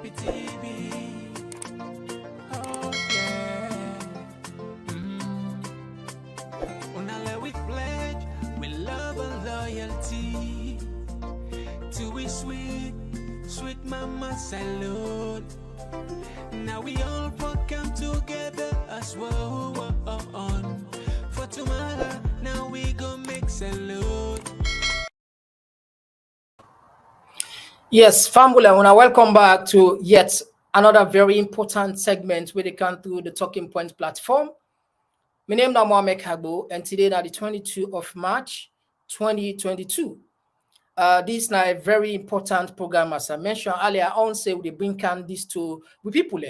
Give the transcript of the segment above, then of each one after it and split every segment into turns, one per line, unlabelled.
Oh yeah. Unale we pledge, we love and loyalty to we sweet, sweet mama salute. Now we all come together as well on. For tomorrow, now we go make salute.
Yes, family, I want to welcome back to yet another very important segment where they come through the Talking Point platform. My name is Mohamed Kagbo, and today is the 22nd of March, 2022. This is now a very important program, as I mentioned earlier on. Say we bring can this to the people,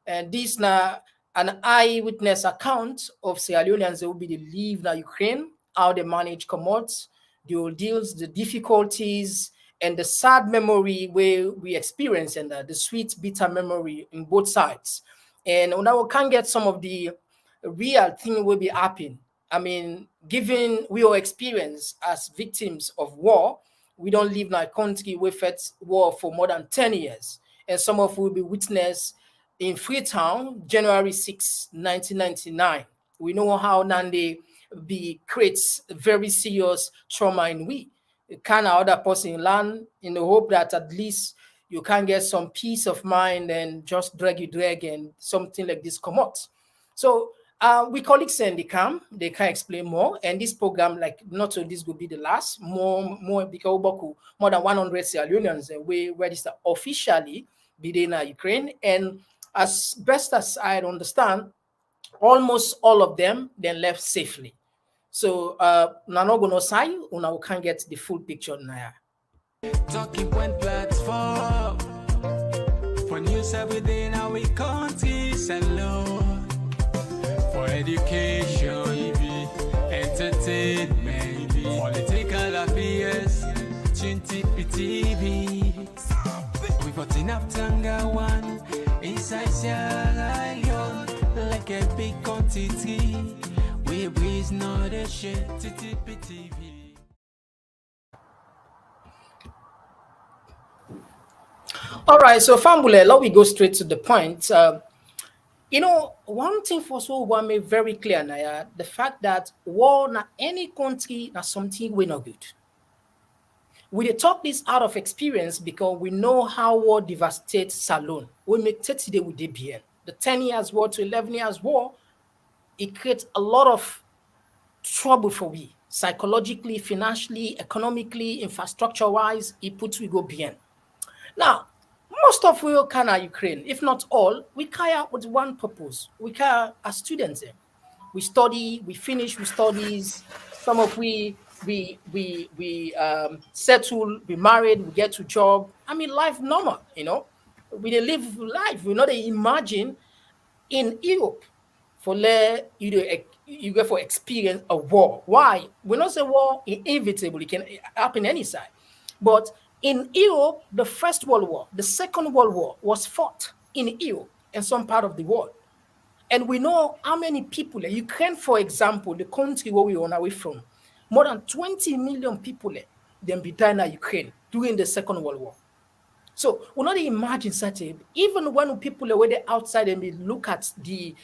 and this now an eyewitness account of Sierra Leoneans that will be the leave now Ukraine, how they manage commodities, the ordeals, the difficulties, and the sad memory where we experience, and the sweet bitter memory in both sides. And now we can get some of the real thing will be happening. I mean, given we all experience as victims of war, we don't live in a country we fought war for more than 10 years. And some of will be witnessed in Freetown, January 6, 1999. We know how Nande creates very serious trauma in we. Can other person learn in the hope that at least you can get some peace of mind and just drag and something like this come out. So we colleagues in the camp, they can explain more. And this program, like not so this will be the last, more because more than 100 Sierra Leoneans we register officially within Ukraine. And as best as I understand, almost all of them then left safely. So Nanogono Sai, una can get the full picture now.
Talking Point platform for news everything now we country alone. For education, entertainment, political affairs, Chinti PTV. We got enough Tanga one inside Sierra Leone, like a big quantity. We breeze not a shit, PTV.
All right, so Fambule, let me go straight to the point. One thing for so one made very clear, Naya, the fact that war na any country na something we not good. We talk this out of experience because we know how war devastates Salon. We make 30 days with DBN. The 10 years war to 11 years war, it creates a lot of trouble for we. Psychologically, financially, economically, infrastructure-wise, it puts we go beyond. Now, most of we can Ukraine, if not all, we care with one purpose. We care as students. We study, we finish with studies. Some of we settle, we married, we get to job. I mean, life normal, We live life. We not imagine in Europe for you go for experience a war. Why? We not say war is inevitable. It can happen any side, but in Europe, the First World War, the Second World War was fought in Europe and some part of the world. And we know how many people, Ukraine, for example, the country where we are away from, more than 20 million people then be dying in Ukraine during the Second World War. So we not imagine such even when people are way outside and we look at the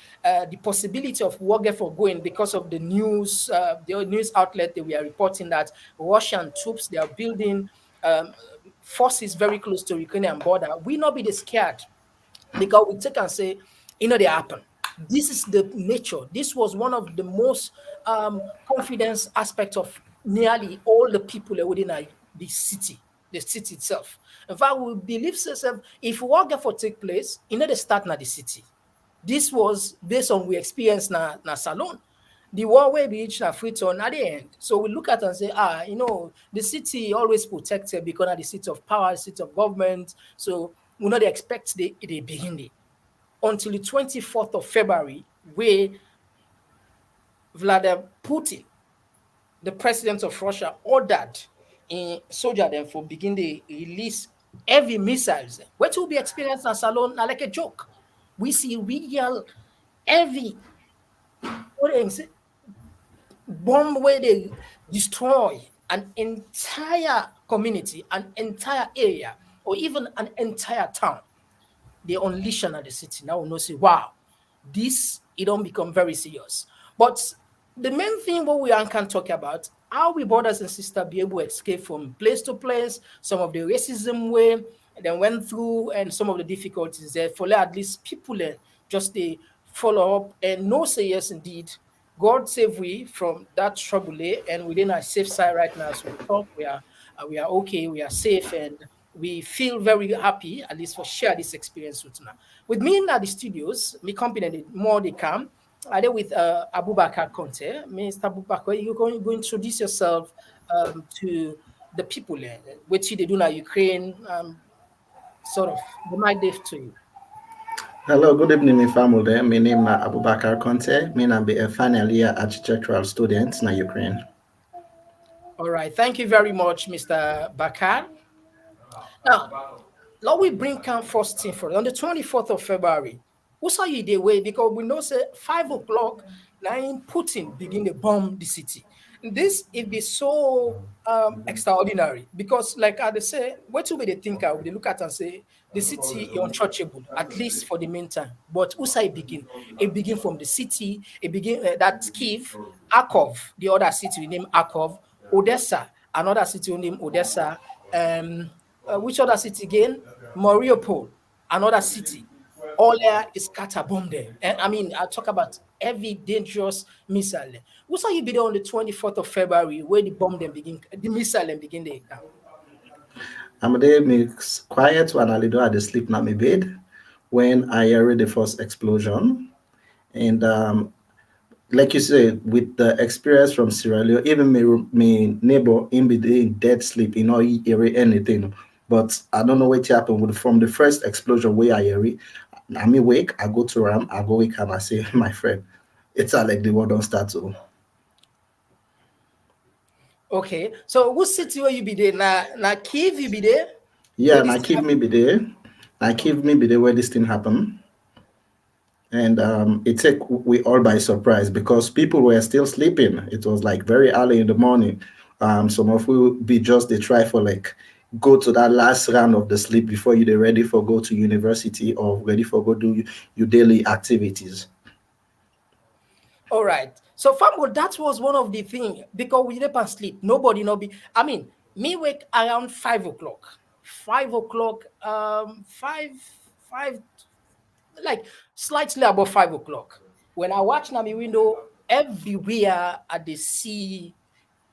possibility of war for going because of the news outlet that we are reporting that Russian troops, they are building forces very close to Ukrainian border, we not be scared because we take and say, they happen. This is the nature. This was one of the most confidence aspects of nearly all the people within the city itself. In fact, we believe if war for take place, they start na the city. This was based on we experience na Salon. The war will be reached at Freetown at the end. So we look at and say, the city always protected because of the city of power, the city of government. So we not expect they begin it. Until the 24th of February, where Vladimir Putin, the president of Russia, ordered in soldier them for begin to release heavy missiles. What will be experienced in Salon now like a joke. We see real heavy bomb where they destroy an entire community, an entire area, or even an entire town. they unleash on the city. Now we know say, wow, this it don't become very serious. But the main thing what we can talk about, how we brothers and sisters be able to escape from place to place, some of the racism way, then went through and some of the difficulties there for at least people just they follow up and know say yes indeed. God save we from that trouble, and within our safe side right now. So we talk, we are okay, we are safe, and we feel very happy at least for share this experience with now. With me in the studios, me company more they come. I there with Abubakar Conte. Mr. Abubakar, you're going to introduce yourself to the people which they do now Ukraine. Sort of the mic Dave to you.
Hello, good evening, my family. My name is Abubakar Conte. I be a final year architectural student in Ukraine.
All right, thank you very much, Mr. Bakar. Now, let we bring come first thing first. On the 24th of February, who saw you the way? Because we know say 5 o'clock, now Putin begin to bomb the city. This it be so extraordinary because, like I say, what do they think? They look at and say the city is untouchable, at least for the meantime. But who say it begin? It begin from the city. It begin that Kiev, Kharkov, the other city we name Kharkov, Odessa, another city we name Odessa. Which other city again? Mariupol, another city. All there is scattered bomb there. And I mean, I talk about heavy, dangerous missile. We saw you be there on the 24th of February where the bomb then begin, the missile and begin there.
I'm there, me quiet when I do at the sleep na my bed when I heard the first explosion. And like you said, with the experience from Sierra Leone, even my neighbor in be in dead sleep, hear anything. But I don't know what happened with from the first explosion where I hear it. I'm awake, I go to Ram, I go wake him, I say, my friend, it's like the war don't start to.
Okay, so what city will you be there? Now Kiev you be there?
Yeah, and I keep me be there. I keep me be there where this thing happened. And it took we all by surprise because people were still sleeping. It was like very early in the morning. Some of you be just they try for like go to that last round of the sleep before you they're ready for go to university or ready for go do your daily activities.
All right. So Famgo, that was one of the things because we never sleep. Nobody no be. I mean, me wake around 5 o'clock. 5 o'clock, five, like slightly above 5 o'clock. When I watch now my window, everywhere at the sea,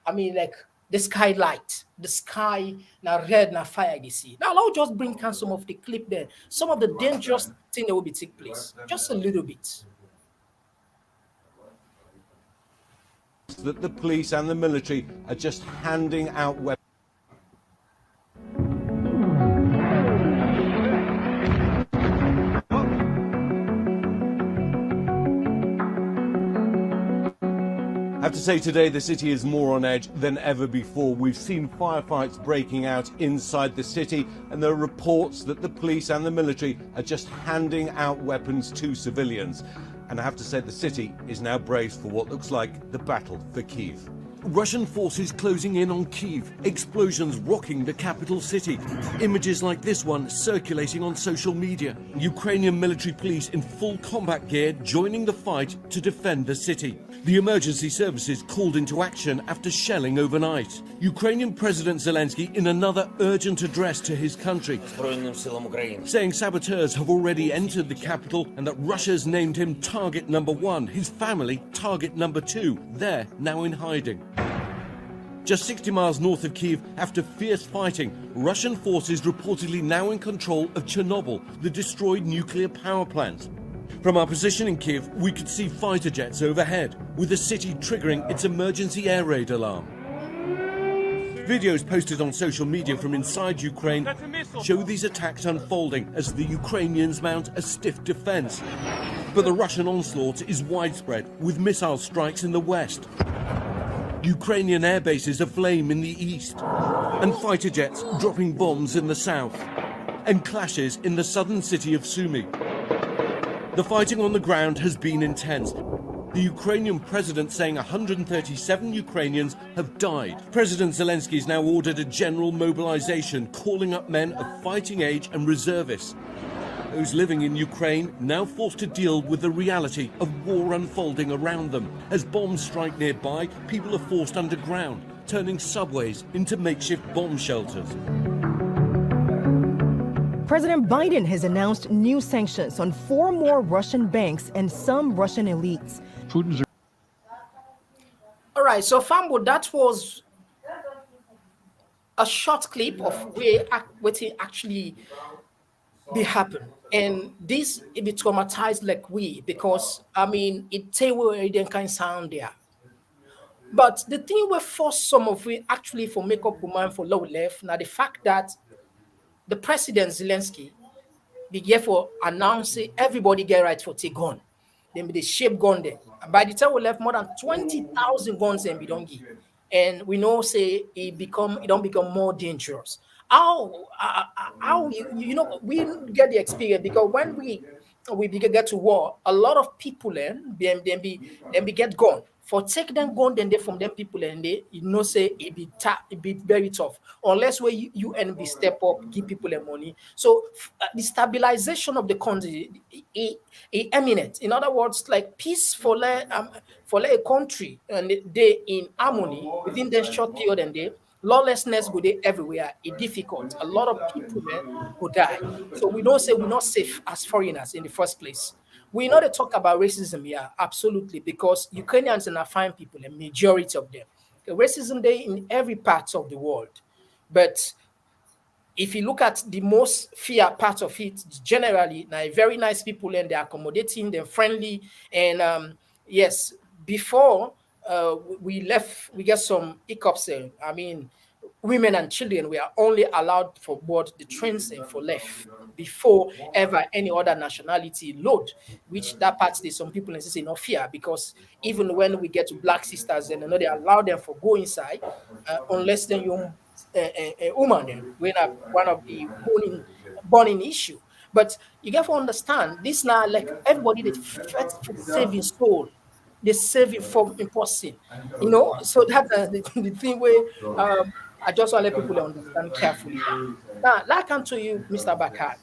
I mean, like the skylight, the sky, now red, now fire, you see. Now, I'll just bring down some of the clip there, some of the dangerous thing that will be take place, just a little bit.
That the police and the military are just handing out weapons. I have to say today the city is more on edge than ever before. We've seen firefights breaking out inside the city and there are reports that the police and the military are just handing out weapons to civilians. And I have to say the city is now braced for what looks like the battle for Kyiv. Russian forces closing in on Kyiv, explosions rocking the capital city. Images like this one circulating on social media. Ukrainian military police in full combat gear joining the fight to defend the city. The emergency services called into action after shelling overnight. Ukrainian President Zelensky in another urgent address to his country, saying saboteurs have already entered the capital and that Russia's named him target number 1, his family target number 2. They're now in hiding. Just 60 miles north of Kyiv, after fierce fighting, Russian forces reportedly now in control of Chernobyl, the destroyed nuclear power plant. From our position in Kyiv, we could see fighter jets overhead, with the city triggering its emergency air raid alarm. Videos posted on social media from inside Ukraine show these attacks unfolding as the Ukrainians mount a stiff defense. But the Russian onslaught is widespread, with missile strikes in the west. Ukrainian air bases aflame in the east, and fighter jets dropping bombs in the south, and clashes in the southern city of Sumy. The fighting on the ground has been intense. The Ukrainian president saying 137 Ukrainians have died. President Zelensky has now ordered a general mobilization, calling up men of fighting age and reservists. Those living in Ukraine now forced to deal with the reality of war unfolding around them. As bombs strike nearby, people are forced underground, turning subways into makeshift bomb shelters.
President Biden has announced new sanctions on 4 more Russian banks and some Russian elites.
All right, so Fambo, that was a short clip of where what actually be happen. And this it be traumatized like we because I mean it tell where it can sound there. But the thing we force some of we actually for make up mind for low left now the fact that the president Zelensky be for announcing everybody get right for take gun. Then be the shape gun there. And by the time we left more than 20,000 guns and be don't give. And we know say it don't become more dangerous. How you know we get the experience because when we get to war, a lot of people then be get gone. For take them gone then they from them people and they you know say it be very tough unless where you be step up give people the money. So the stabilization of the country is eminent. In other words, like peace for a country and they in harmony within the short period and they lawlessness go there everywhere. It's difficult. A lot of people will die. So we don't say we're not safe as foreigners in the first place. We know to talk about racism here, absolutely, because Ukrainians are fine people, a majority of them. The racism there in every part of the world. But if you look at the most fear part of it, generally, now very nice people and they're accommodating, they're friendly. And yes, before we left, we get some hiccups there. I mean, women and children were only allowed for board the trains and for left before ever any other nationality load, which that part there's some people say no fear because even when we get to black sisters and they allow them for go inside unless then you a woman then we're not one of the burning issue. But you got to understand this now like everybody that fight for saving soul they saving from imposing, you know. So that's the thing where I just want to let people understand carefully. Now, like I'm to you, Mr. Bakar,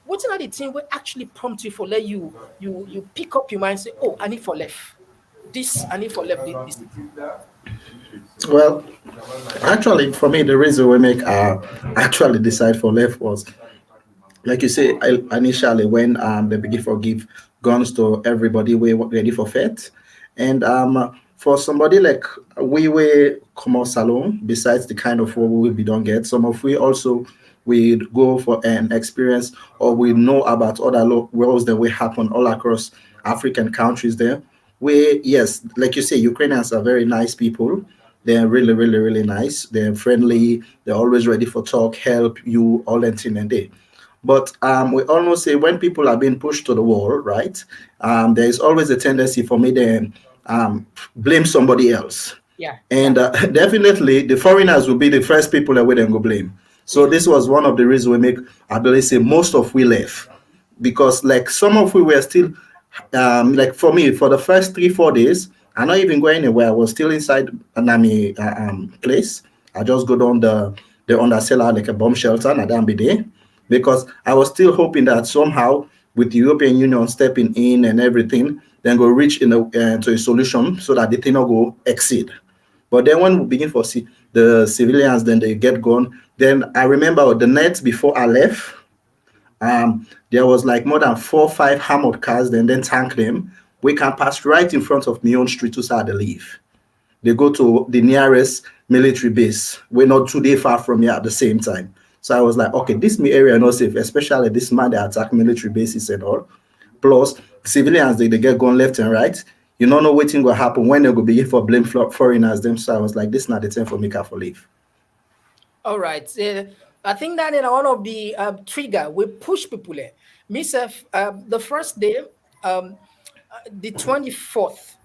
what's not the thing will actually prompt you for let you pick up your mind and say, oh, I need for left. This I need for left this.
Well, actually, for me, the reason we make actually decide for left was, like you say, initially when they begin to give guns to everybody, we were ready for faith, and for somebody like we were come out salon, besides the kind of war we don't get, some of we also we go for an experience or we know about other wars that will happen all across African countries there. We yes, like you say, Ukrainians are very nice people. They're really, really, really nice. They're friendly. They're always ready for talk, help you, all that thing and day. But we almost say when people are being pushed to the wall, right? There is always a tendency for me to blame somebody else.
Yeah.
And definitely the foreigners will be the first people that we then go blame. So this was one of the reasons we make, I believe, say most of we left. Because like some of we were still, like for me, for the first 3-4 days, I'm not even going anywhere. I was still inside an army place. I just go down the undercellar like a bomb shelter and I don't be there. Because I was still hoping that somehow with the European Union stepping in and everything, then go reach to a solution so that the thing will go exceed. But then when we begin to see the civilians, then they get gone. Then I remember the night before I left, there was like more than 4 or 5 armored cars, then tank them. We can pass right in front of my own street to start to leave. They go to the nearest military base. We're not too far from here at the same time. So I was like, okay, this area not safe, especially this man that attack military bases and all. Plus, civilians, they get gone left and right. You don't know what's going to happen when they go begin for blame foreigners them. So I was like, this is not the time for me to leave.
All right. I think that in one of the trigger, we push people there. Myself, the first day, the 24th,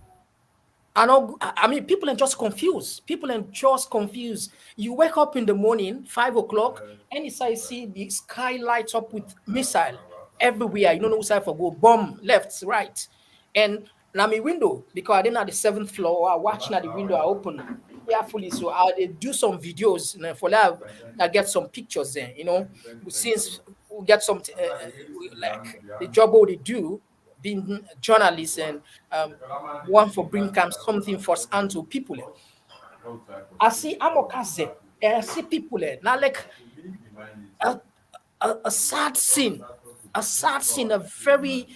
I mean, people are just confused. People are just confused. You wake up in the morning, 5 o'clock, and you see the sky lights up with missile everywhere. You don't know side for go, bomb left, right. And now my window, because I didn't have the 7th floor, I watch now the window, I open carefully. So I do some videos for that, I get some pictures there, you know, since we get some like the job what they do, being journalists and want for bring come something first hand to people. I see Amokaze, I see people now like a, a sad scene, a very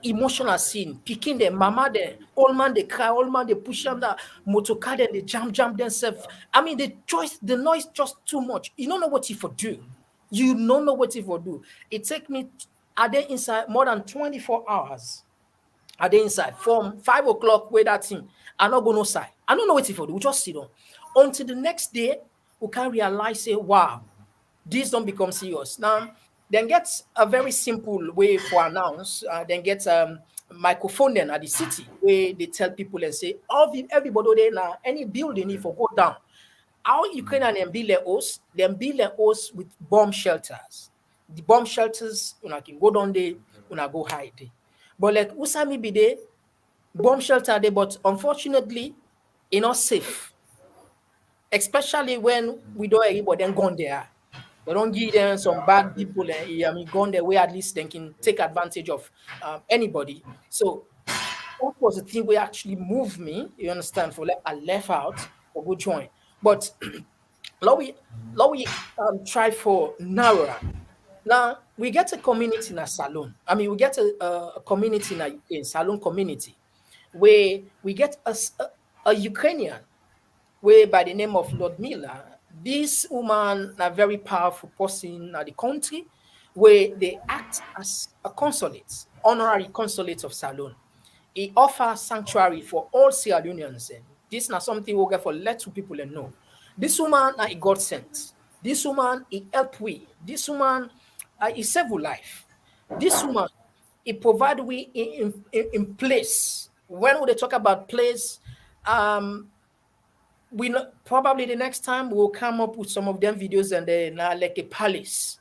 emotional scene. Picking the mama, the old man, they cry, old man, they push them, the motor car, then they jump themselves. I mean, the noise just too much. You don't know what if for do. You don't know what if for do. It take me, are they inside more than 24 hours? Are they inside from 5 o'clock? Where that thing, I not go no side. I don't know what if for do. We just sit on until the next day. We can realize, say, wow, this don't become serious. Now, then get a very simple way for announce. Then get microphone then at the city where they tell people and say, everybody there now, any building if go down. How Ukrainian and build their hosts, then build their hosts with bomb shelters. The bomb shelters, when I can go down there, when I go hide there. But like Usami be there, bomb shelter there, but unfortunately, it's not safe. Especially when we don't everybody then gone there. They don't give them some bad people. I mean, gone there where at least they can take advantage of anybody. So that was the thing where actually moved me. You understand? For like I left out for go join, but Lawi try for narrower. Now we get a community in a salon. I mean, we get a community in salon community where we get a Ukrainian where by the name of Lord Miller, this woman a very powerful person in the country where they act as a consulate, honorary consulate of Salon. He offers sanctuary for all Sierra Leoneans. And this is not something we'll get for let two people and know. This woman he got sent. This woman he help we. This woman he save life. This woman he provide we in place. When we talk about place, we know, probably the next time we'll come up with some of them videos and then like a palace.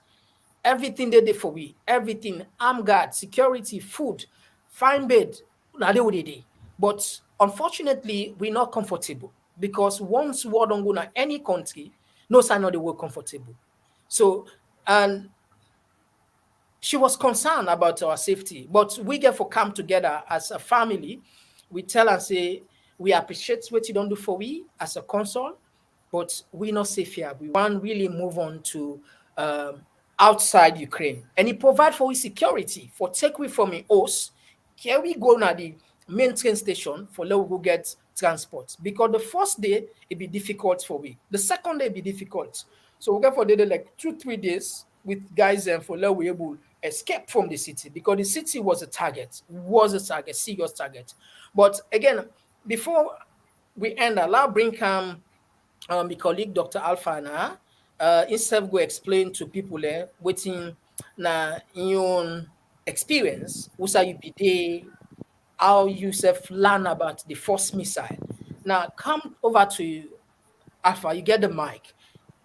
Everything they did for we, everything, armed guard, security, food, fine bed, now they would do. But unfortunately, we're not comfortable because once we don't go to any country, no sign of the work comfortable. So, and she was concerned about our safety, but we get for come together as a family. We tell and say we appreciate what you don't do for we as a consul, but we not safe here. We want really move on to outside Ukraine, and he provide for his security for take we from a host. Here we go now the main train station for let we go get transport because the first day it be difficult for we, the second day it be difficult. So we get for the like 2-3 days with guys and for let we able escape from the city because the city was a target, serious target. But again, before we end, allow bring come my colleague Dr. Alpha now. Instead go explain to people waiting na in your own experience, what's you be there, how you self learn about the first missile. Now come over to you, Alpha, you get the mic.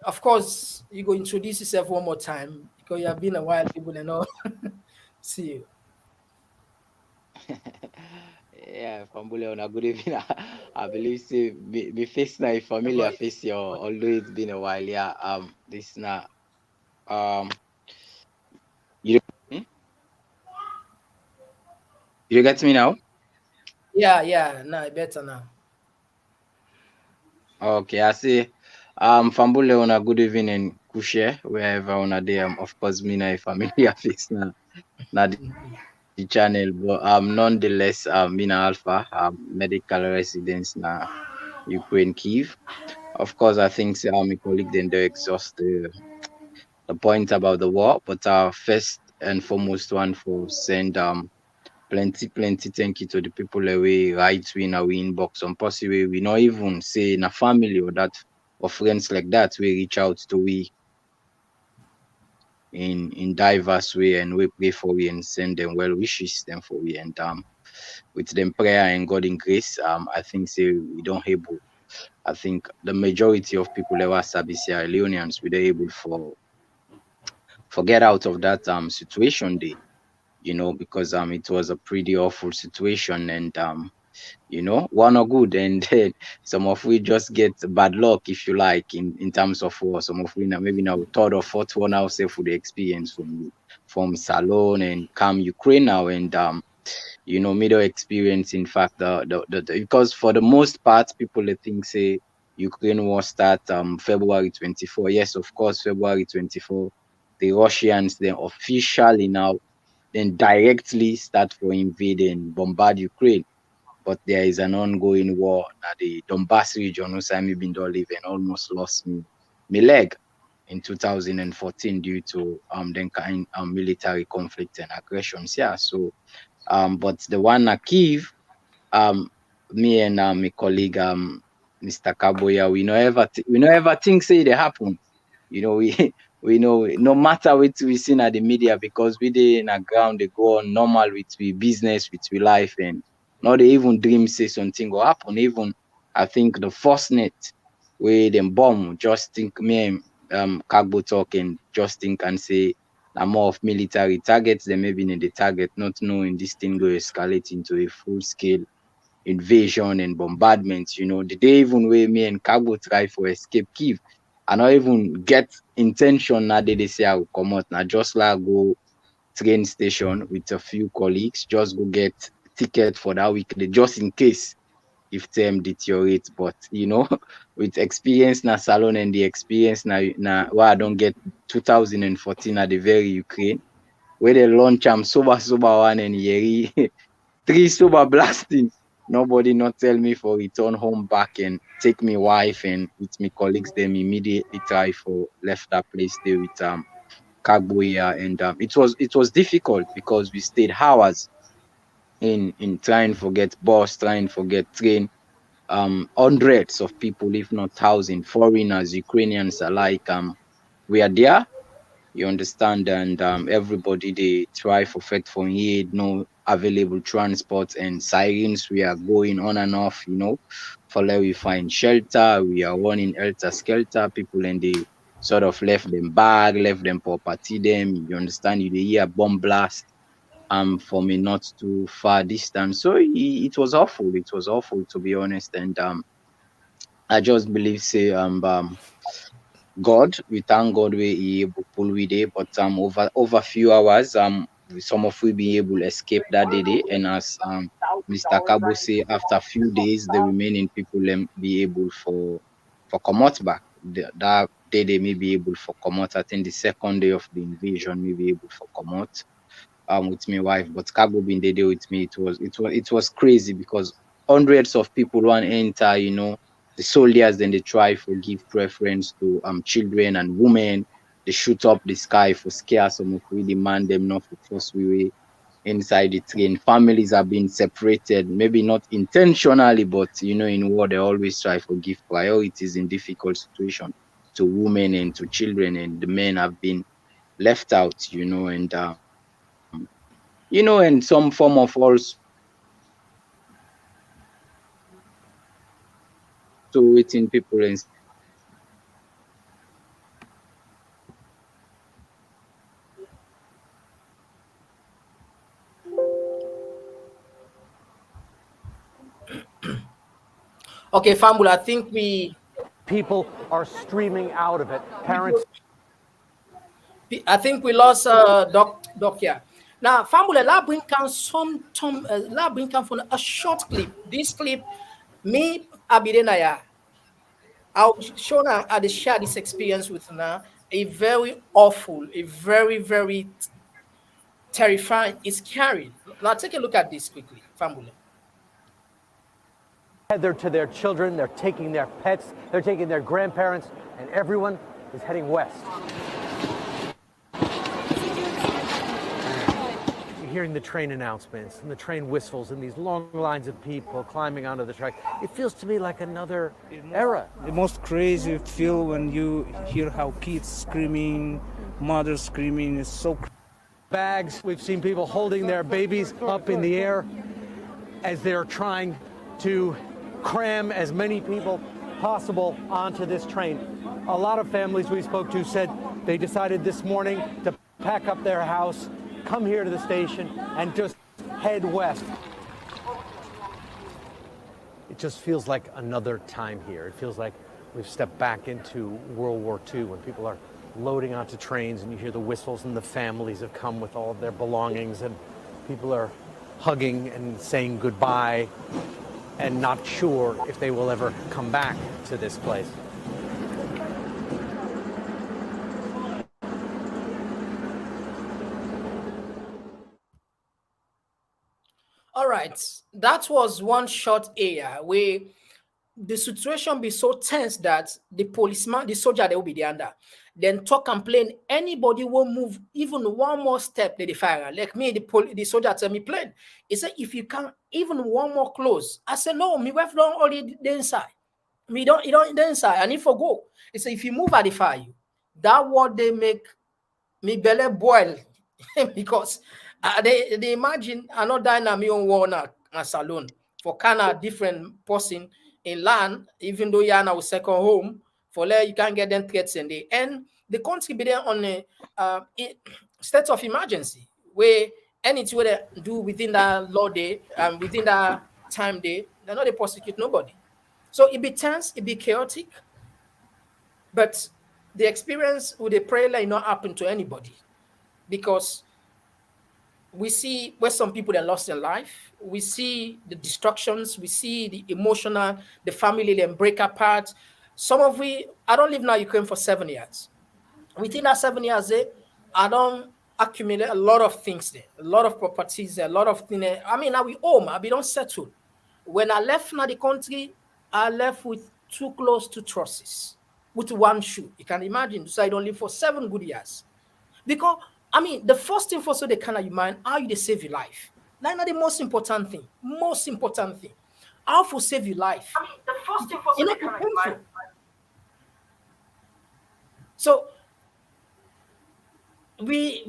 Of course, you go introduce yourself one more time because you have been a while, people and all. See you.
Yeah, Fambule, on a good evening. I believe see me face now familiar face your although it's been a while. Yeah, this now you hmm? You get me now?
Yeah, no, better now.
Okay, I see. Fambule on a good evening and Kushe, wherever on a day. Of course, me na familiar face now. Now the channel, but nonetheless, Mina Alpha, medical residence na Ukraine Kiev. Of course, I think my colleague then they exhaust the point about the war, but first and foremost one for send plenty thank you to the people that we write to in our inbox on possibly we not even say in a family or that or friends like that we reach out to we in diverse way and we pray for we and send them well wishes them for we and with them prayer and God in grace I think say we don't able I think the majority of people that were Sierra Leoneans were able for get out of that situation day, you know, because it was a pretty awful situation and war no good, and then some of we just get bad luck, if you like, in terms of war. Some of we now maybe now third or fourth one now say for the experience from Salon and come Ukraine now, and middle experience. In fact, because for the most part, people they think say Ukraine war start February 24. Yes, of course, February 24. The Russians then officially now then directly start for invading, bombard Ukraine. But there is an ongoing war at the Donbass region. Who I been don't live and almost lost me leg in 2014 due to then kind military conflict and aggressions. Yeah, so but the one at Kiev, me and my colleague Mr. Kaboya, we know ever think say they happen. We we know no matter what we seen at the media, because we dey in a ground, they go on normal with we business, with we life, and not they even dream say something will happen. Even I think the first net where them bomb, just think me and Kagbo talk and just think and say more of military targets, they maybe in the target, not knowing this thing go escalate into a full scale invasion and bombardment. The day even where me and Kagbo try for escape Kiev, I not even get intention now they say I will come out. Now just like go train station with a few colleagues, just go get ticket for that week, just in case if them deteriorate. But with experience na Salon and the experience now why I don't get 2014 at the very Ukraine, where they launch sober one and yeri 3 sober blasting. Nobody not tell me for return home back and take me wife and with me colleagues them immediately try for left that place there with Kagboya, and it was difficult because we stayed hours in trying to get bus, trying to get train. Hundreds of people, if not thousands, foreigners, Ukrainians alike, we are there. You understand, and everybody they try for fact for aid, no available transport and sirens. We are going on and off, for like we find shelter. We are running helter skelter. People and they sort of left them bag, left them property. Them, you understand? You they hear bomb blast from a not too far distance. So it was awful. It was awful, to be honest. And I just believe say God, we thank God we able pull with it, but over few hours, some of we be able to escape that day, and as Mr. Kabo say, after a few days, the remaining people be able for come out back. That day they may be able for come out. I think the second day of the invasion may be able for come out with my wife, but Kabo been there with me. It was crazy because hundreds of people want to enter, the soldiers, then they try to give preference to children and women. They shoot up the sky for scare some of we demand them not for force we way inside the train. Families are being separated, maybe not intentionally, but in war they always try to give priorities in difficult situations to women and to children, and the men have been left out, and and some form of also waiting people and
Okay, Fambul, I think
people are streaming out of it. Parents.
I think we lost Doc here. Now, Fambul, la bring from a short clip. This clip, me Abidenaya, I'll show now I share this experience with now. A very awful, a very, very terrifying, it's scary. Now take a look at this quickly, Fambul.
They're to their children, they're taking their pets, they're taking their grandparents, and everyone is heading west. You're hearing the train announcements and the train whistles and these long lines of people climbing onto the track. It feels to me like another era.
The most crazy feel when you hear how kids screaming, mothers screaming, is so crazy.
Bags, we've seen people holding their babies up in the air as they're trying to cram as many people possible onto this train. A lot of families we spoke to said they decided this morning to pack up their house, come here to the station, and just head west. just feels like another time here. It feels like we've stepped back into World War II when people are loading onto trains and you hear the whistles and the families have come with all of their belongings and people are hugging and saying goodbye and not sure if they will ever come back to this place.
All right, that was one short area where the situation be so tense that the policeman, the soldier, they will be there under. Then talk and plain. Anybody will move even one more step, they fire. Like me, the soldier tell me plain. He said, if you can even one more close. I said, no, me wife don't already the inside. Me don't, you don't the inside. And if I go, he said, if you move, I defy you. That what they make me belly boil because they imagine I not dying at me on one a salon for kind of different person in land, even though you're now second home, for there you can't get them threats in the end. The country be there on a state of emergency where anything they do within that law day and within that time day, they're not they prosecute nobody. So it be tense, it be chaotic, but the experience with the prayer line not happen to anybody because we see where some people that lost their life. We see the destructions. We see the emotional, the family then break apart. Some of I don't live now Ukraine for 7 years. Within that 7 years, I don't accumulate a lot of things there, a lot of properties there, a lot of things there. I mean, now we home, I be don't settle. When I left now the country, I left with 2 clothes, 2 trusses, with 1 shoe. You can imagine. So I don't live for 7 good years. Because I mean, the first thing for so they can you mind how you save your life. That's not the most important thing. Most important thing. How to save your life. I mean, the first thing for so they can you mind. So we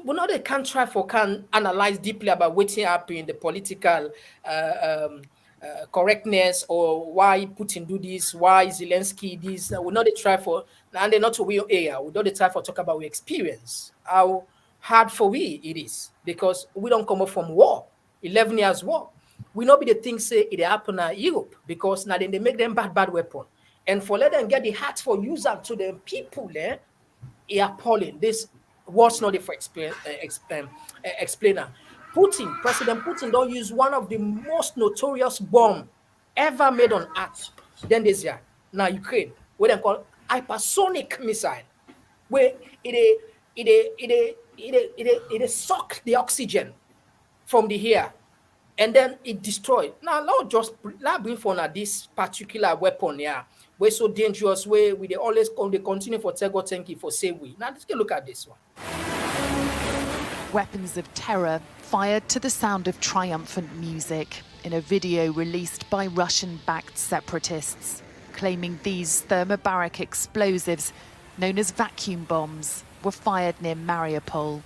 know they can't try for can analyze deeply about what's happening, the political correctness or why Putin do this, why Zelensky this. We know they try for, and they're not a real area. We know they try for talk about we experience, how hard for we it is because we don't come up from war, 11 years war. We know be the things say it happen in Europe because now then they make them bad weapon. And for let them get the heart for use up to the people there, it appalling. This was not for explainer. President Putin don't use one of the most notorious bomb ever made on earth. Then this year, now Ukraine, what they call hypersonic missile, where it suck the oxygen from the air, and then it destroyed. Now, Lord just bring for now this particular weapon here, we're so dangerous, where we they always they continue for Tego Tenki for save we. Now let's get a look at this one.
Weapons of terror fired to the sound of triumphant music in a video released by Russian-backed separatists, claiming these thermobaric explosives, known as vacuum bombs, were fired near Mariupol.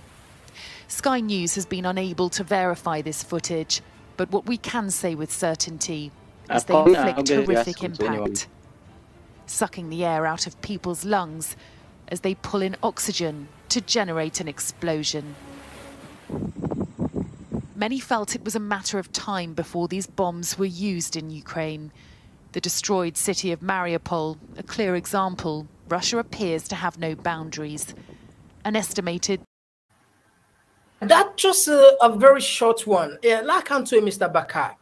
Sky News has been unable to verify this footage, but what we can say with certainty is they inflict horrific impact, sucking the air out of people's lungs as they pull in oxygen to generate an explosion. Many felt it was a matter of time before these bombs were used in Ukraine. The destroyed city of Mariupol, a clear example. Russia appears to have no boundaries. An estimated...
That's just a very short one. Yeah, like I'm to Mr. Bakar.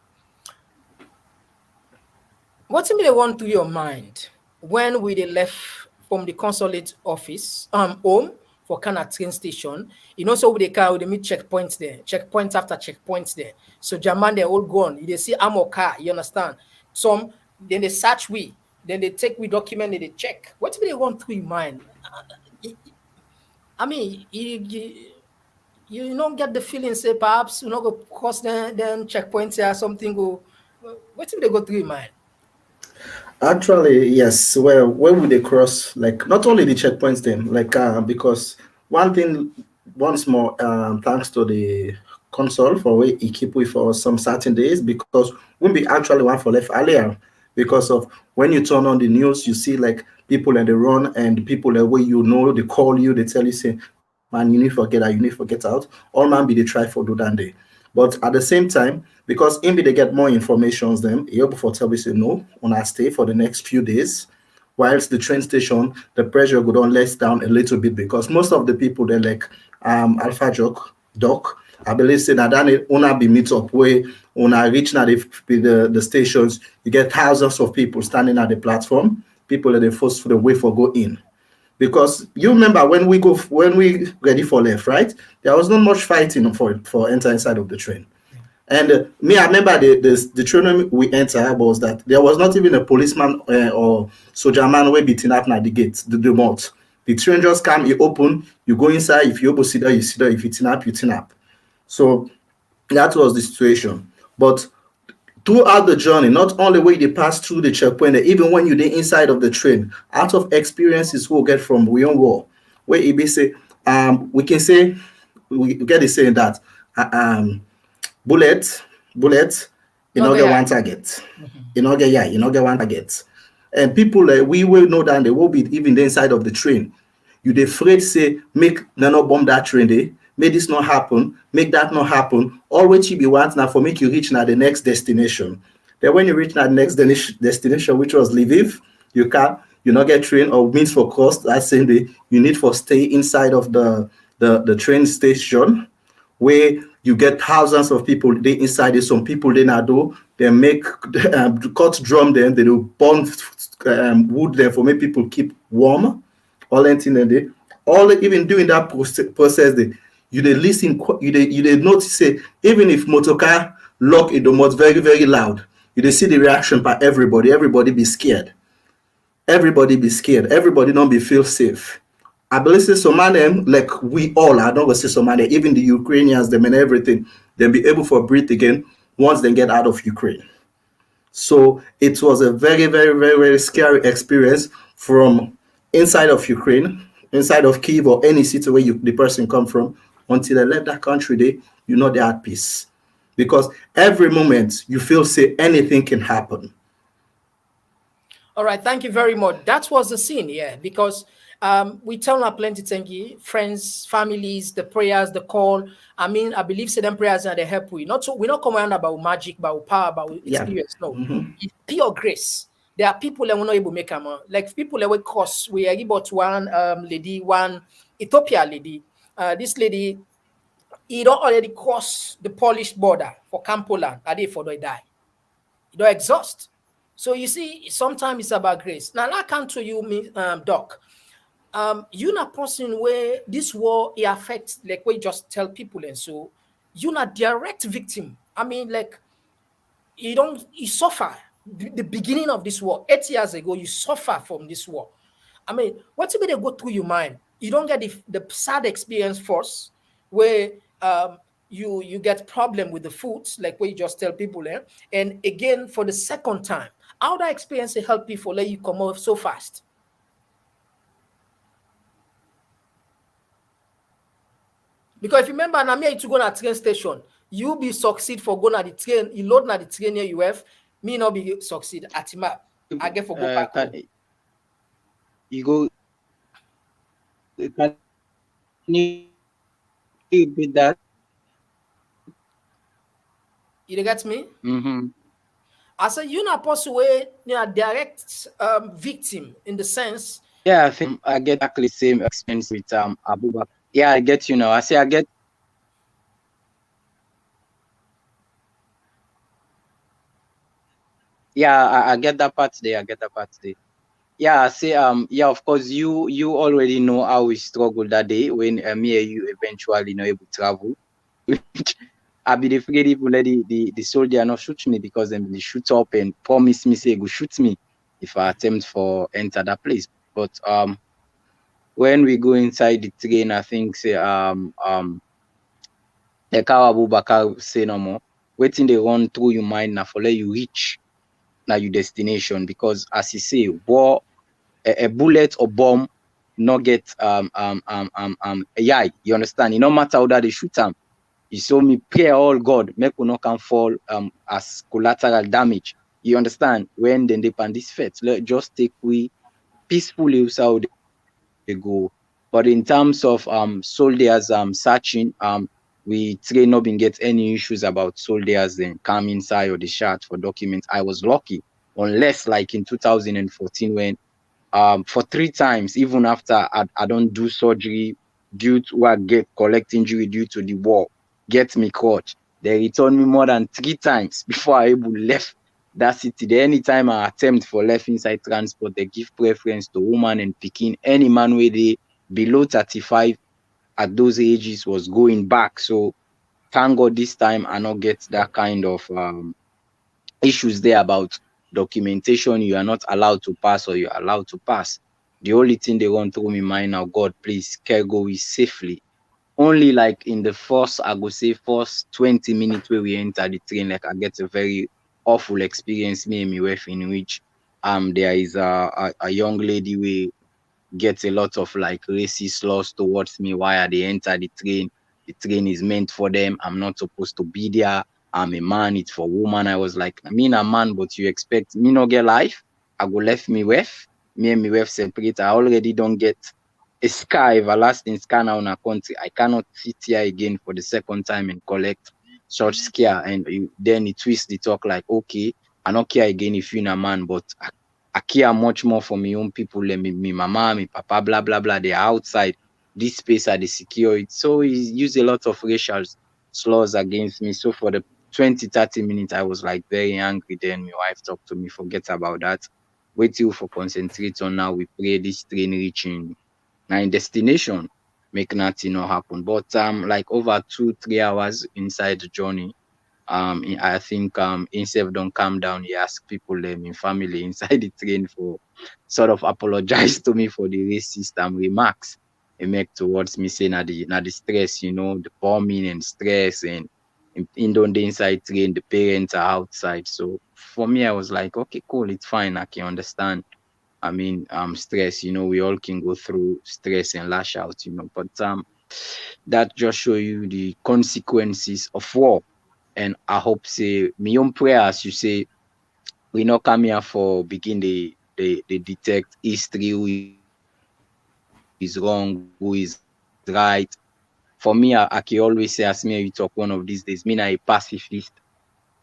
What do they want to your mind when we left from the consulate office, home, for Kana train station, you know, so with the car, with the meet checkpoints there, checkpoints after checkpoints there. So German, they're all gone. You see ammo car, you understand? Some, then they search we, then they take we document, they check. What do they want through your mind? I mean, you don't get the feeling, say, perhaps, you know, go cross then checkpoints or something, go, what do they go through your mind?
Actually, yes. Well, where would they cross? Like, not only the checkpoints, then, like, because one thing, once more, thanks to the consul for where he keep with for some certain days, because won't be actually one for left earlier, because of when you turn on the news, you see like people and they run and people that way you know they call you, they tell you say, man, you need to get out, you need to get out. All man be they try for do that day. But at the same time, because maybe they get more information than you before tell me say no on our stay for the next few days. Whilst the train station, the pressure would on less down a little bit because most of the people they're like Alpha Doc, I believe say that una be meet up where una reach now the stations, you get thousands of people standing at the platform, people that they forced for the way for go in. Because you remember when we ready for left, right? There was not much fighting for enter inside of the train. And I remember the train we enter was that there was not even a policeman or soldier man way beating up at the gate, the remote. The train just come, you open, you go inside. If you open, sit there, you sit there. If you tin up, you tin up. So that was the situation. But throughout the journey, not only when they pass through the checkpoint, even when you're inside of the train, out of experiences we'll get from we own war, where it be say, we can say, we get the saying that bullet, you know, get one target. You know, get one target. And people we will know that they will be even the inside of the train. You they afraid say, make no bomb that train day, make this not happen, make that not happen. All what you be want now for make you reach now the next destination. Then when you reach that next destination, which was Lviv, you not get train or means for cost that same day, you need for stay inside of the train station where you get thousands of people they inside it. Some people they not do they make cut drum them, they do burn wood there for make people keep warm. All anything they all even doing that process they you they listen you they notice say even if motorcar lock in the mode very very loud, you they see the reaction by everybody be scared. Everybody be scared. Everybody don't be feel safe. I believe say some of them, like we all, I don't go say some of them, even the Ukrainians, them and everything, they'll be able to breathe again once they get out of Ukraine. So it was a very, very, very, very scary experience from inside of Ukraine, inside of Kyiv or any city where the person come from, until they left that country, they're at peace. Because every moment you feel say anything can happen.
All right, thank you very much. That was the scene, yeah, because we tell our plenty thank you, friends, families, the prayers, the call. I mean, I believe say them prayers are the help we. Not so we're not coming about magic, about power, about experience. No, it's pure grace. There are people that will not able to make them like people that will cross. We are about one lady, one Ethiopia lady. This lady, he don't already cross the Polish border for Campoland. I did for the die. He don't exhaust. So you see, sometimes it's about grace. Now, I come to you, Doc. You're not person where this war it affects, like we just tell people, and so you're not direct victim. I mean, like you suffer the beginning of this war 8 years ago. You suffer from this war. I mean, what's it they go through your mind? You don't get the sad experience first, where you get problem with the food, like we just tell people, and again for the second time. How that experience help people let you come off so fast? Because if you remember, Namia to go to train station, you be succeed for going at the train, you load at the train here you have, me not be succeed at him. I get for go back home.
You go. Can you repeat that?
You get me?
Mm-hmm.
I said you're not possible direct victim in the sense.
Yeah, I think I get exactly the same experience with Abubakar. Yeah, I get you now. I say I get. Yeah, I get that part today. Yeah, I say yeah, of course you already know how we struggled that day when me and you eventually able to travel. I be afraid if the soldier not shoot me because then they shoot up and promise me say go shoot me if I attempt for enter that place. But when we go inside the train, I think say the car Abubakar say no more. Waiting they run through your mind now for let you reach now your destination, because as you say, war a bullet or bomb not get yeah, you understand? It no matter how that they shoot them. You saw me pray all God, make we not can fall as collateral damage. You understand? When then they pan this fete, let just take we peacefully how they go. But in terms of soldiers searching, we train not been get any issues about soldiers then come inside or the shot for documents. I was lucky, unless like in 2014 when for 3 times, even after I don't do surgery due to what get collect injury due to the war, get me caught. They return me more than 3 times before I able left that city. There anytime I attempt for left inside transport, they give preference to woman and picking any man where they below 35 at those ages was going back. So thank God this time I not get that kind of issues there about documentation. You are not allowed to pass or you're allowed to pass. The only thing they want through me mind now, God, please cargo we safely. Only like in the first, I go say first 20 minutes where we enter the train, like I get a very awful experience, me and my wife, in which there is a young lady we get a lot of like racist laws towards me while they enter the train. The train is meant for them. I'm not supposed to be there. I'm a man, it's for woman. I was like, I mean a man, but you expect me not get life? I go left me wife. Me and my wife separate. I already don't get a scar, everlasting scar now in a country. I cannot sit here again for the second time and collect such scare. And then he twists the talk like, okay, I don't care again if you're a man, but I care much more for my own people, like me mama, me papa, blah, blah, blah. They are outside. This space are the security. So he used a lot of racial slurs against me. So for the 20, 30 minutes, I was like very angry. Then my wife talked to me, forget about that. Wait till for concentrate on now. We pray this train reaching now in destination, make nothing not happen. But like over 2-3 hours inside the journey, I think himself don't calm down. He ask people in family inside the train for sort of apologize to me for the racist remarks he make towards me, saying the stress, the bombing and stress, and in the inside train, the parents are outside. So for me, I was like, okay, cool, it's fine, I can understand. I mean, stress, we all can go through stress and lash out, but that just show you the consequences of war. And I hope say my own prayer, as you say, we not come here for begin the detect history, who is wrong, who is right. For me, I can always say, as me and you talk one of these days, me na a pacifist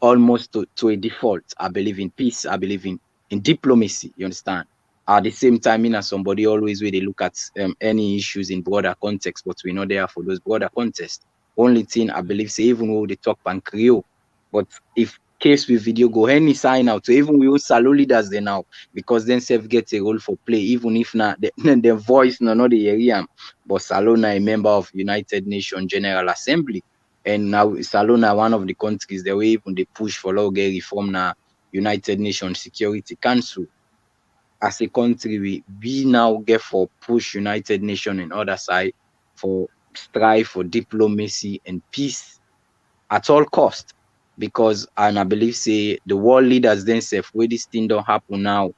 almost to a default. I believe in peace. I believe in diplomacy. You understand? At the same time, me na somebody always where they look at any issues in broader context, but we're not there for those broader context. Only thing I believe say even though they talk pan Creole, but if case with video go any sign out, so even we all salo leaders there now, because then self get a role for play, even if not the voice no the area, but Salona a member of United Nations General Assembly. And now Salona, one of the countries, the way even they push for law get reform na United Nations Security Council. As a country, we now get for push United Nations and other side for strive for diplomacy and peace at all cost. Because and I believe say the world leaders themselves, where this thing don't happen now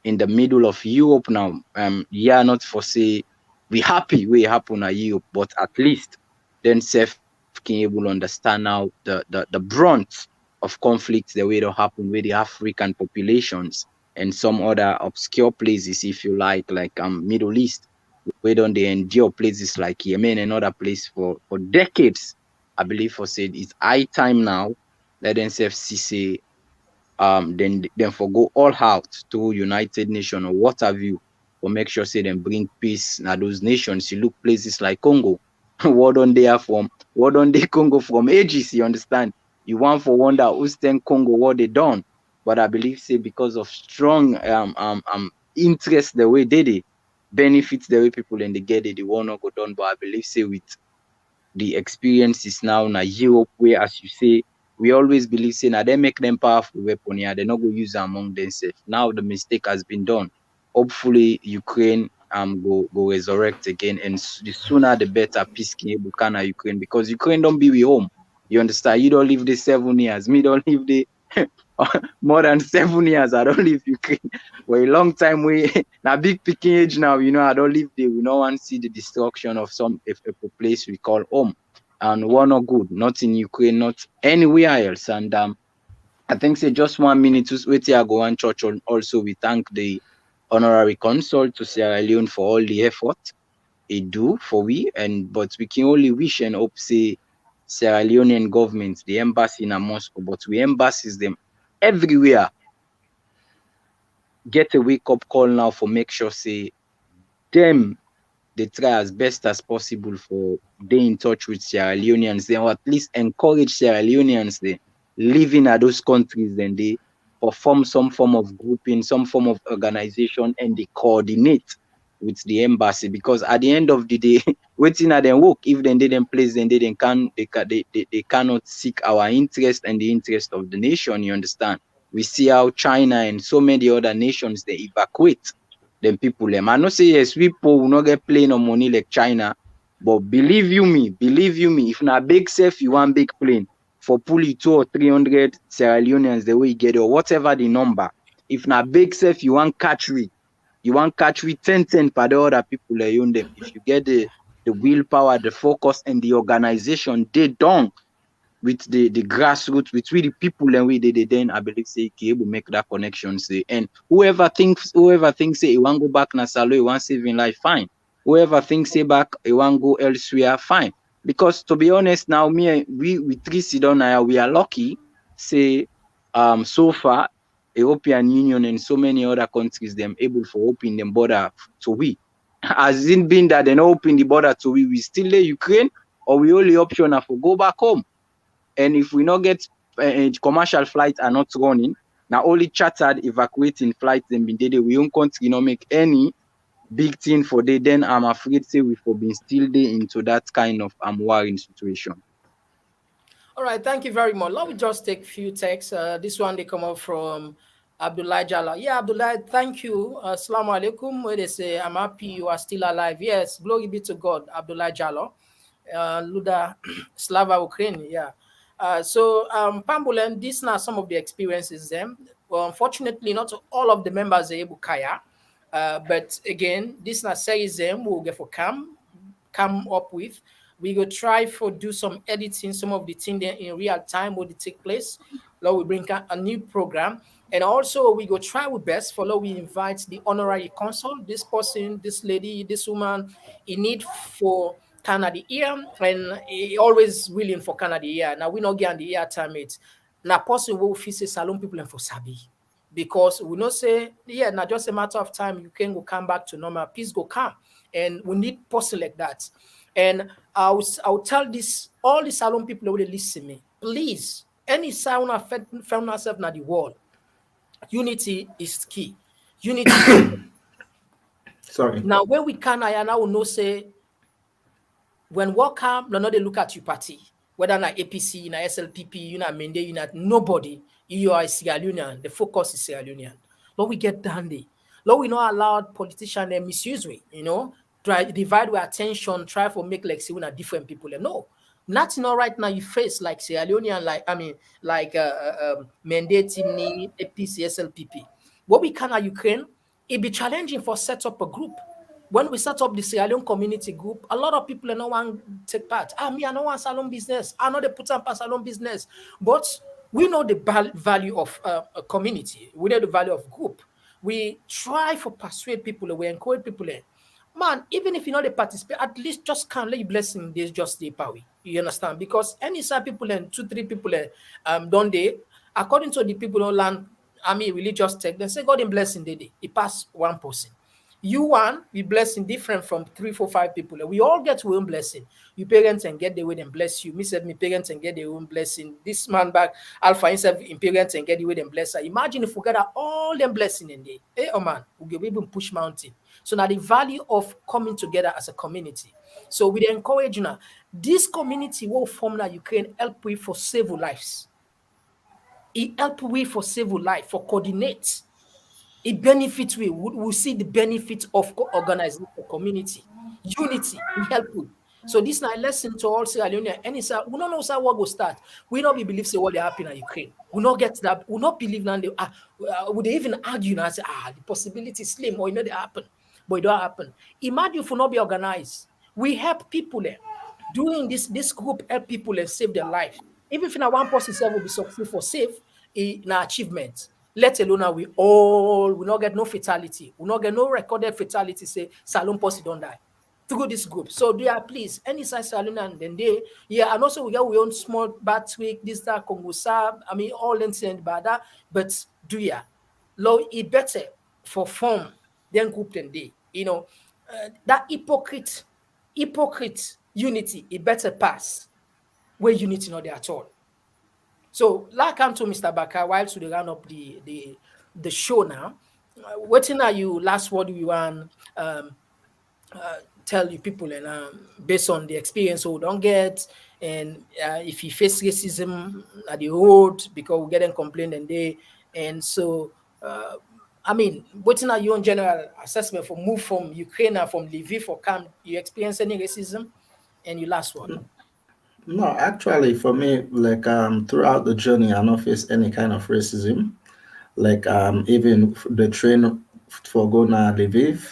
in the middle of Europe now. Yeah, not for say we happy we happen at Europe, but at least then self can able understand now the brunt of conflicts the way they happen with the African populations and some other obscure places, if you like Middle East, where don't they endure places like Yemen and other places for decades. I believe for said it's high time now. Let themselves see say then for go all out to United Nations or what have you, for make sure say them bring peace now those nations. You look places like Congo, what don't they have from what don't they Congo from ages, you understand? You want for wonder who's then Congo what they done. But I believe say because of strong interest the way they benefits the way people and they get it, they want to go down. But I believe say with the experience is now in Europe, where, as you say, we always believe saying that they make them powerful weapon here, they're not going to use them among themselves. Now the mistake has been done. Hopefully Ukraine go resurrect again, and the sooner the better peace can able can Ukraine, because Ukraine don't be with home. You understand? You don't live the 7 years. Me don't live the more than 7 years. I don't live Ukraine for a long time. We now big picking age now. I don't live there. We don't want to see the destruction of a place we call home, and we're not good. Not in Ukraine, not anywhere else. And I think say just 1 minute to wait here go on church. Also, we thank the honorary consul to Sierra Leone for all the effort he do for we, but we can only wish and hope say Sierra Leonean government, the embassy in Moscow, but we embassies them everywhere. Get a wake-up call now for make sure say them they try as best as possible for they in touch with Sierra Leoneans, then or at least encourage Sierra Leoneans they living at those countries, then they perform some form of grouping, some form of organization, and they coordinate with the embassy, because at the end of the day, waiting at them work, if then they then place, then they cannot seek our interest and the interest of the nation. You understand? We see how China and so many other nations they evacuate them people them. I know say yes, people will not get plane or money like China, but believe you me, if na big safe you want big plane for pull you 200 or 300 Sierra Leoneans the way you get it, or whatever the number. If na big safe you want catch we 10 per the other people that own them. If you get the willpower, the focus, and the organization, they done with the grassroots, with the people, and we they then I believe say he able make that connection. Say, and whoever thinks say he want go back na salo, he want save in life, fine. Whoever thinks say back he want go elsewhere, fine. Because to be honest, now we three sit down now, we are lucky. Say so far European Union and so many other countries them able for open them border to we. As it been that they not open the border to we still there Ukraine, or we only option are for go back home. And if we not get commercial flights are not running, now only chartered evacuating flights then been there, we don't country not make any big thing for they, then I'm afraid say we for being still there into that kind of worrying situation.
All right, thank you very much. Let me just take a few texts. This one they come up from Abdullah Jala. Yeah, Abdullah, thank you. Assalamu alaikum. Where they say, I'm happy you are still alive. Yes, glory be to God, Abdullah Jalo. Luda Slava Ukraine. Yeah. Pambulen, these are some of the experiences them. Well, unfortunately, not all of the members are able kaya. But again, this na series them we'll get for come up with. We go try for do some editing, some of the things there in real time will take place. Now we bring a new program, and also we go try our best for we invite the honorary consul, this person, this lady, this woman, in need for Canada here, and he always willing for Canada here. Now we not get the air time it. Now person will face salon people and for Sabi. Because we know say, yeah, not just a matter of time, you can go come back to normal, peace go come. And we need person like that. And I'll tell this all the salon people who will listen to me. Please, any sound found ourselves in the world, unity is key. Unity.
Sorry.
Now, when we can, I now know say when work come, no, they look at your party, whether na APC, na SLPP, you know, Mende, you know, nobody, you are a Sierra Leonean, the focus is Sierra Leonean. Lord, we get dandy. Lord, we not allow politicians and misuse we, you know, try divide our attention, try for make like see we are different people. No, nothing all right now you face like Sierra Leonean, like Mende, Timni, APC, SLPP. What we can at Ukraine, it be challenging for set up a group. When we set up the Sierra Leone community group, a lot of people no one take part. Me, I know one salon business. I know they put up a salon business. But we know the value of a community. We know the value of group. We try for persuade people. We encourage people. Man, even if you know they participate, at least just can't let you blessing this just the power. You understand? Because any side people and 2-3 people don't they, according to the people who learn religious text, they say God in blessing they it pass one person. You one, we blessing different from 3, 4, 5 people. We all get our own blessing. You parents and get the way them bless you. Me said me parents and get their own blessing. This man back, Alpha himself in parents and get the way them bless her. Imagine if we gather all them blessing in there. Hey, oh man, we even push mountain. So now the value of coming together as a community. So we encourage you now. This community will form now Ukraine help we for save lives. It help we for save life, for coordinate. It benefits we see the benefit of organizing the community. Unity, we help you. So this is a lesson to all Sierra Leone. Any we don't know how what will start. We don't believe say what they happen in Ukraine. We not get that. We not believe now. Would they even argue now? Say the possibility is slim or they happen, but it don't happen. Imagine if we not be organized. We help people there. Doing this group help people and save their life. Even if one person will be successful for safe in achievement. Let alone now we not get no fatality. We not get no recorded fatality say Salon Posse don't die. through this group. So they are please any size salon and then they and also we got we own small bad tweak, this that Congo Sab, I mean all incident bad that, but do ya low it better for form than group than they, that hypocrite unity, it better pass where unity not there at all. So, like come to Mr. Baka, while to the round up the show now, what are you last word we want tell you people and based on the experience we don't get and if you face racism at the road because we get them complaint and they and so I mean, what are your general assessment for move from Ukraine and from Lviv or come you experience any racism and your last word?
No, actually, for me, like throughout the journey, I don't face any kind of racism. Like even the train for going to Lviv,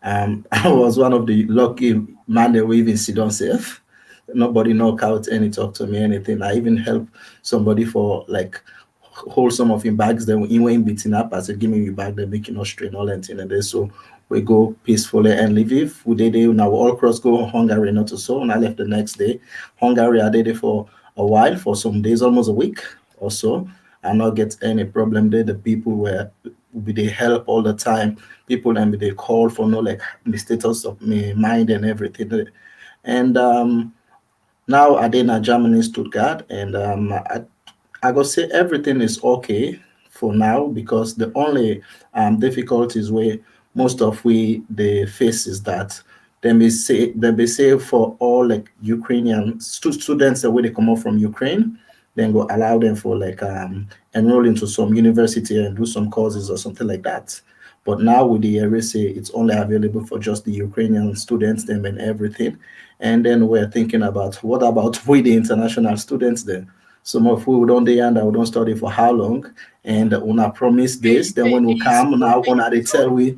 I was one of the lucky man that we even sit on safe. Nobody knock out any talk to me anything. I even help somebody for like hold some of him bags. Then he went beating up. I said, "Give me your bag." They making us strain all and there. So we go peacefully and Lviv. We did it. Now we all cross go Hungary not so. And I left the next day. Hungary I did it for a while, for some days, almost a week or so. I not get any problem there. The people were they help all the time. People and they call for no like the status of my mind and everything. And now I did in Germany, Stuttgart, and I go say everything is okay for now because the only difficulties where most of we they face is that they say for all like Ukrainian students that way they come out from Ukraine, then go allow them for like enroll into some university and do some courses or something like that. But now with the RSA, it's only available for just the Ukrainian students, them and everything. And then we're thinking about what about we the international students then? Some of we don't they and we don't study for how long, and when I promise this, then when we come now, when they tell we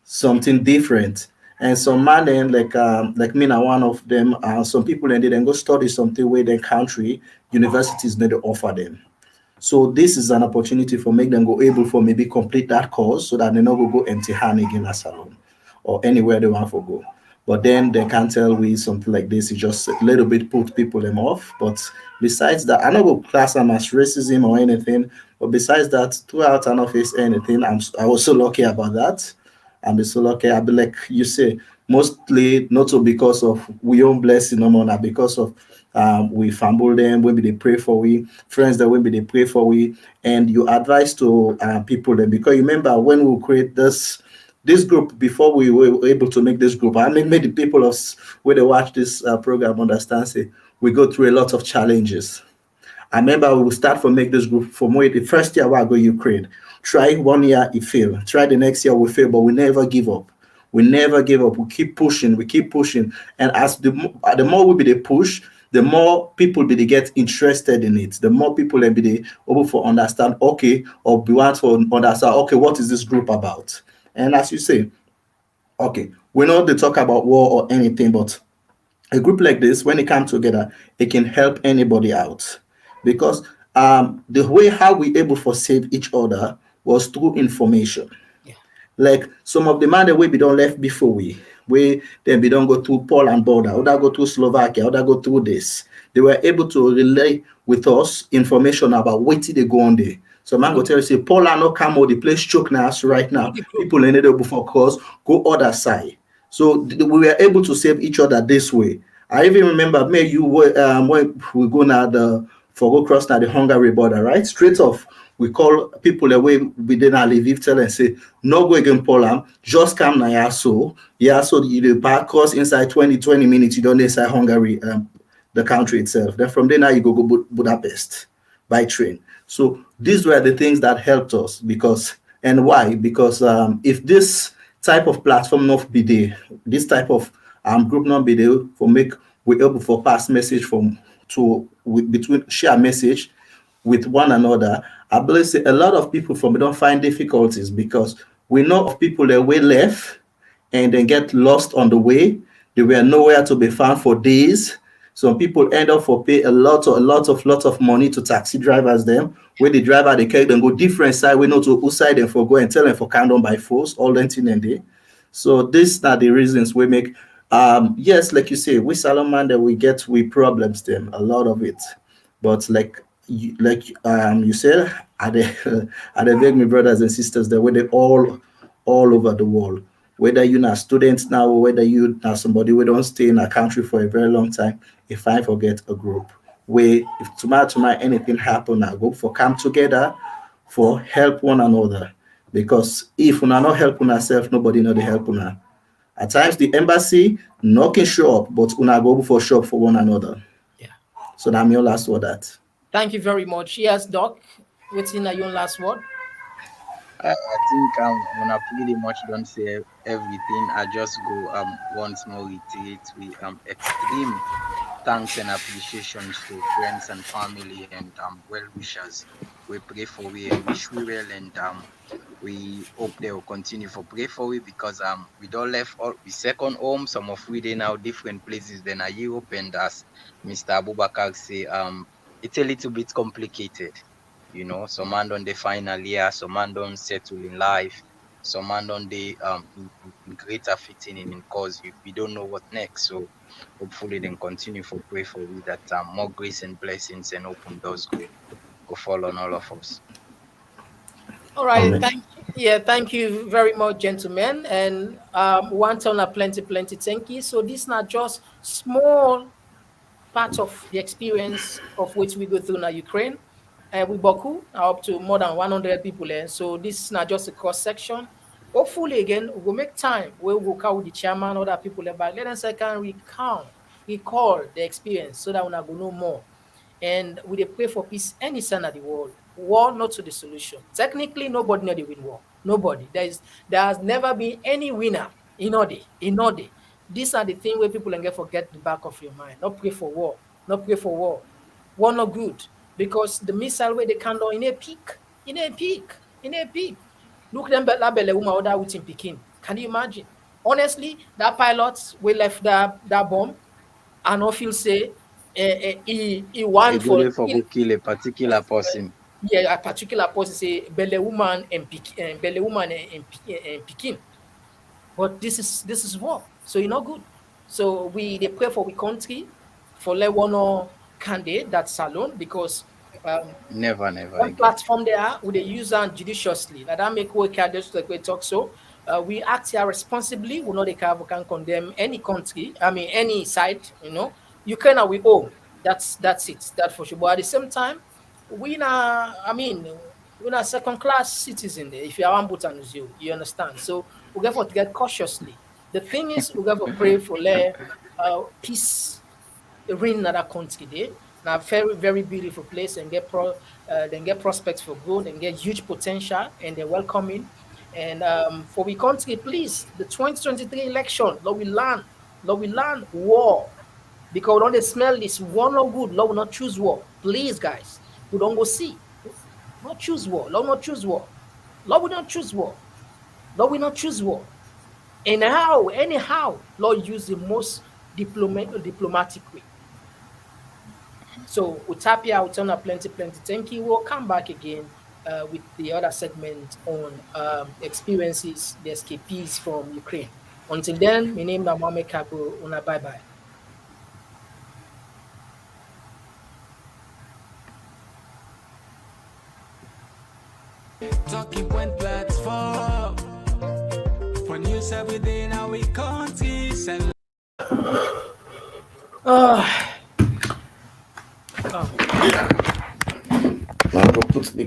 something different. And some man then like me now one of them some people and they then go study something where their country universities need to offer them. So this is an opportunity for make them go able for maybe complete that course so that they not go empty hand again as salon or anywhere they want to go. But then they can't tell we something like this. It just a little bit put people them off. But besides that, I don't go class them as racism or anything. But besides that, throughout I don't face anything. I was so lucky about that. I'm so lucky. I'll be like you say, mostly not so because of we own blessing no more, not because of we fumble them, maybe they pray for we, friends that maybe they pray for we, and you advise to people then because you remember when we create this group before we were able to make this group. I mean, made the people of where they watch this program understand say we go through a lot of challenges. I remember we will start for make this group from where the first year I go Ukraine. Try 1 year, it failed. Try the next year, we fail, but we never give up. We never give up. We keep pushing. We keep pushing. And as the more we be they push, the more people be they get interested in it. The more people be they able to understand, okay, or be want to understand, okay, what is this group about? And as you say, okay, we know they talk about war or anything, but a group like this, when it comes together, it can help anybody out. Because the way how we able to save each other was through information.
Yeah.
Like some of the man that we be done left before we then be don't go through Poland border, or that go through Slovakia, or that go through this. They were able to relay with us information about what they go on there. So man go tell you say Poland no come out the place choke now right now. People in there before cause go other side. So we were able to save each other this way. I even remember me you were when we go now for go cross now the Hungary border, right? Straight off. We call people away within our Lviv tell and say, no go against Poland, just come now, so you back cross inside 20 minutes, you don't inside Hungary, the country itself. Then from there now you go Budapest by train. So these were the things that helped us because, and why? Because if this type of platform not be there, this type of group not be there for make we able for pass message between share message with one another. I believe a lot of people don't find difficulties because we know of people that way left and then get lost on the way. They were nowhere to be found for days. Some people end up for pay a lot of money to taxi drivers them. Where the driver they carry them go different side. We know to who side them for go and tell them for count on by force all that thing and day. So these are the reasons we make Yes, like you say, we salamander we get we problems them a lot of it, but you said, are they are they beg me brothers and sisters that where they all over the world, whether you're not students now or whether you now somebody we don't stay in a country for a very long time. If I forget a group where if tomorrow anything happen, I go for come together for help one another, because if we are not helping ourselves, nobody know the help una. At times, the embassy knocking shop, but una go for shop for one another.
Yeah.
So that's your last word. That.
Thank you very much. Yes, Doc. What's in your last word?
I think when I pretty much don't say everything, I just go once more reiterate we extreme thanks and appreciations to friends and family and well wishers. We pray for we and wish we well, and we hope they will continue for pray for we, because we don't left all we second home. Some of we they now different places than a Europe, and as Mr. Abubakar say, it's a little bit complicated. You know, some man on the final year, some man don't settle in life, some man don't they in greater fitting in cause we don't know what next. So hopefully then continue for pray for we that more grace and blessings and open doors go fall on all of us.
All right,
Amen.
thank you very much, gentlemen. And one ton of plenty thank you. So this not just small part of the experience of which we go through now Ukraine. And we Baku are up to more than 100 people. And so this is not just a cross section. Hopefully, again, we'll make time. We'll call with the chairman, other people about. Let us can recall the experience so that we will know more. And we pray for peace any side of the world. War not to the solution. Technically, nobody know the win war. Nobody. There has never been any winner in Ode. These are the things where people can get forget the back of your mind. Not pray for war. Not pray for war. War not good. Because the missile where they can do in a peak. Look them la belle woman order with him Pekin. Can you imagine? Honestly, that pilot we left that bomb and not feel say he want for
kill a particular person.
Yeah, a particular person say belle woman and Pekin. But this is war, so you're not good. So they pray for the country for let one candidate that salon, because
never
one
again.
platform there would they use them judiciously. That make work just like we talk. So we act here responsibly. We know we can condemn any country. I mean any side. You know, Ukraine we own. That's it. That for sure. But at the same time, we're not second class citizen there. If you are Bhutan, you understand. So we have to get cautiously. The thing is, we have to pray for peace reign in that country there. Now, very, very beautiful place, and get prospects for growth and get huge potential, and they're welcoming. And for the country, please, the 2023 election, Lord, we learn war. Because we don't smell this war no good, Lord will not choose war. Please, guys, we don't go see. Not choose war. Lord will not choose war. Lord will not choose war. Lord will not choose war. And anyhow, Lord use the most diplomatic way. So Utapia will turn up plenty. Thank you. We'll come back again with the other segment on experiences, the escapees from Ukraine. Until then, my name is Mohamed Kabo. Una bye-bye.
Talking Point platform for news within our countries and
Now go put the